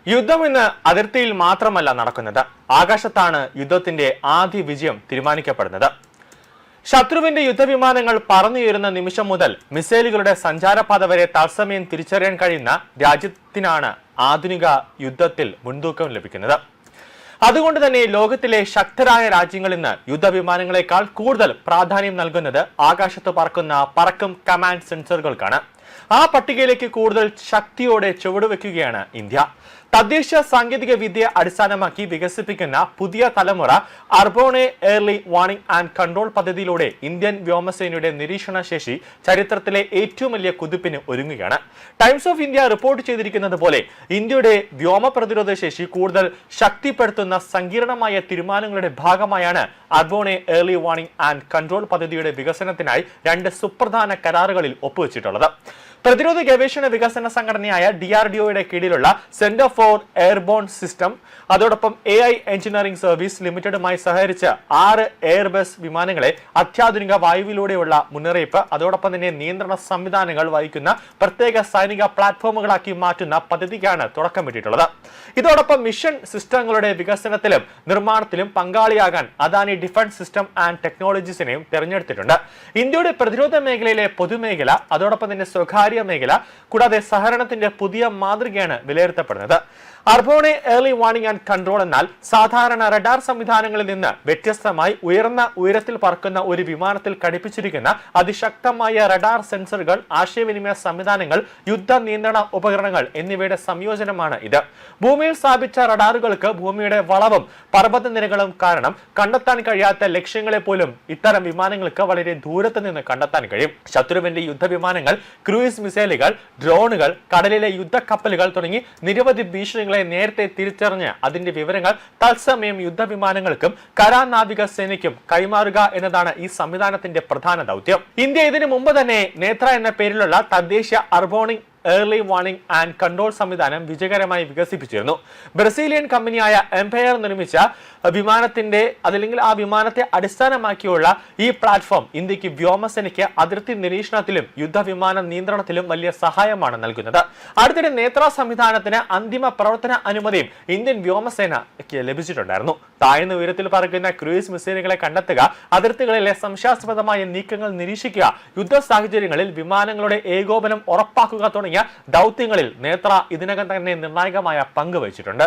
യുദ്ധം ഇന്ന് അതിർത്തിയിൽ മാത്രമല്ല നടക്കുന്നത്. ആകാശത്താണ് യുദ്ധത്തിന്റെ ആദ്യ വിജയം തീരുമാനിക്കപ്പെടുന്നത്. ശത്രുവിന്റെ യുദ്ധവിമാനങ്ങൾ പറന്നുയരുന്ന നിമിഷം മുതൽ മിസൈലുകളുടെ സഞ്ചാരപാത വരെ തത്സമയം തിരിച്ചറിയാൻ കഴിയുന്ന രാജ്യത്തിനാണ് ആധുനിക യുദ്ധത്തിൽ മുൻതൂക്കം ലഭിക്കുന്നത്. അതുകൊണ്ട് തന്നെ ലോകത്തിലെ ശക്തരായ രാജ്യങ്ങൾ ഇന്ന് യുദ്ധവിമാനങ്ങളെക്കാൾ കൂടുതൽ പ്രാധാന്യം നൽകുന്നത് ആകാശത്ത് പറക്കും കമാൻഡ് സെൻസറുകൾക്കാണ്. ആ പട്ടികയിലേക്ക് കൂടുതൽ ശക്തിയോടെ ചുവടുവെക്കുകയാണ് ഇന്ത്യ. തദ്ദേശ സാങ്കേതിക വിദ്യ അടിസ്ഥാനമാക്കി വികസിപ്പിക്കുന്ന പുതിയ തലമുറ അർബോണെ എയർലി വാർണിംഗ് ആൻഡ് കൺട്രോൾ പദ്ധതിയിലൂടെ ഇന്ത്യൻ വ്യോമസേനയുടെ നിരീക്ഷണ ശേഷി ചരിത്രത്തിലെ ഏറ്റവും വലിയ കുതിപ്പിന് ഒരുങ്ങുകയാണ്. ടൈംസ് ഓഫ് ഇന്ത്യ റിപ്പോർട്ട് ചെയ്തിരിക്കുന്നത് പോലെ ഇന്ത്യയുടെ വ്യോമ പ്രതിരോധ ശേഷി കൂടുതൽ ശക്തിപ്പെടുത്തുന്ന സങ്കീർണമായ തീരുമാനങ്ങളുടെ ഭാഗമായാണ് അർബോണെ എയർലി വാർണിംഗ് ആൻഡ് കൺട്രോൾ പദ്ധതിയുടെ വികസനത്തിനായി 2 സുപ്രധാന കരാറുകളിൽ ഒപ്പുവെച്ചിട്ടുള്ളത്. പ്രതിരോധ ഗവേഷണ വികസന സംഘടനയായ DRDOയുടെ കീഴിലുള്ള സെന്റർ ഫോർ എയർബോൺ സിസ്റ്റം, അതോടൊപ്പം AI എഞ്ചിനീയറിംഗ് സർവീസ് ലിമിറ്റഡുമായി സഹകരിച്ച് 6 എയർബസ് വിമാനങ്ങളെ അത്യാധുനിക വായുവിലൂടെയുള്ള മുന്നറിയിപ്പ്, അതോടൊപ്പം തന്നെ നിയന്ത്രണ സംവിധാനങ്ങൾ വഹിക്കുന്ന പ്രത്യേക സൈനിക പ്ലാറ്റ്ഫോമുകളാക്കി മാറ്റുന്ന പദ്ധതിക്കാണ് തുടക്കമിട്ടിട്ടുള്ളത്. ഇതോടൊപ്പം മിഷൻ സിസ്റ്റങ്ങളുടെ വികസനത്തിലും നിർമ്മാണത്തിലും പങ്കാളിയാകാൻ അദാനി ഡിഫൻസ് സിസ്റ്റം ആൻഡ് ടെക്നോളജീസിനെയും തെരഞ്ഞെടുത്തിട്ടുണ്ട്. ഇന്ത്യയുടെ പ്രതിരോധ മേഖലയിലെ പൊതുമേഖല, അതോടൊപ്പം തന്നെ സ്വകാര്യ മേഖല, കൂടാതെ സഹകരണത്തിന്റെ പുതിയ മാതൃകയാണ് വിലയിരുത്തപ്പെടുന്നത്. അർബോണെ എയർലി വാർണിംഗ് ആൻഡ് കൺട്രോൾ എന്നാൽ സാധാരണ റഡാർ സംവിധാനങ്ങളിൽ നിന്ന് വ്യത്യസ്തമായി ഉയർന്ന ഉയരത്തിൽ പറക്കുന്ന ഒരു വിമാനത്തിൽ ഘടിപ്പിച്ചിരിക്കുന്ന അതിശക്തമായ റഡാർ സെൻസറുകൾ, ആശയവിനിമയ സംവിധാനങ്ങൾ, യുദ്ധ നിയന്ത്രണ ഉപകരണങ്ങൾ എന്നിവയുടെ സംയോജനമാണ് ഇത്. ഭൂമിയിൽ സ്ഥാപിച്ച റഡാറുകൾക്ക് ഭൂമിയുടെ വളവും പർവ്വതനിരകളും കാരണം കണ്ടെത്താൻ കഴിയാത്ത ലക്ഷ്യങ്ങളെ പോലും ഇത്തരം വിമാനങ്ങൾക്ക് വളരെ ദൂരത്ത് നിന്ന് കണ്ടെത്താൻ കഴിയും. ശത്രുവിന്റെ യുദ്ധവിമാനങ്ങൾ, ക്രൂയിസ് മിസൈലുകൾ, ഡ്രോണുകൾ, കടലിലെ യുദ്ധക്കപ്പലുകൾ തുടങ്ങി നിരവധി ഭീഷണികളെ നേരത്തെ തിരിച്ചറിഞ്ഞ് അതിന്റെ വിവരങ്ങൾ തത്സമയം യുദ്ധവിമാനങ്ങൾക്കും കരാനാവിക സേനയ്ക്കും കൈമാറുക എന്നതാണ് ഈ സംവിധാനത്തിന്റെ പ്രധാന ദൗത്യം. ഇന്ത്യ ഇതിനു മുമ്പ് തന്നെ നേത്ര എന്ന പേരിലുള്ള തദ്ദേശ അർബോണിംഗ് എയർലി വാർണിംഗ് ആൻഡ് കൺട്രോൾ സംവിധാനം വിജയകരമായി വികസിപ്പിച്ചിരുന്നു. ബ്രസീലിയൻ കമ്പനിയായ എംപയർ നിർമ്മിച്ച ആ വിമാനത്തെ അടിസ്ഥാനമാക്കിയുള്ള ഈ പ്ലാറ്റ്ഫോം ഇന്ത്യക്ക് വ്യോമസേനയ്ക്ക് അതിർത്തി നിരീക്ഷണത്തിലും യുദ്ധവിമാന നിയന്ത്രണത്തിലും വലിയ സഹായമാണ് നൽകുന്നത്. അടുത്തിടെ നേത്ര സംവിധാനത്തിന് അന്തിമ പ്രവർത്തന അനുമതിയും ഇന്ത്യൻ വ്യോമസേനയ്ക്ക് ലഭിച്ചിട്ടുണ്ടായിരുന്നു. താഴ്ന്ന ഉയരത്തിൽ പറക്കുന്ന ക്രൂയിസ് മിസൈലുകളെ കണ്ടെത്തുക, അതിർത്തികളിലെ സംശയാസ്പദമായ നീക്കങ്ങൾ നിരീക്ഷിക്കുക, യുദ്ധ സാഹചര്യങ്ങളിൽ വിമാനങ്ങളുടെ ഏകോപനം ഉറപ്പാക്കുക തുടങ്ങിയ ദൗത്യങ്ങളിൽ നേത്ര ഇതിനകം തന്നെ നിർണായകമായ പങ്ക് വഹിച്ചിട്ടുണ്ട്.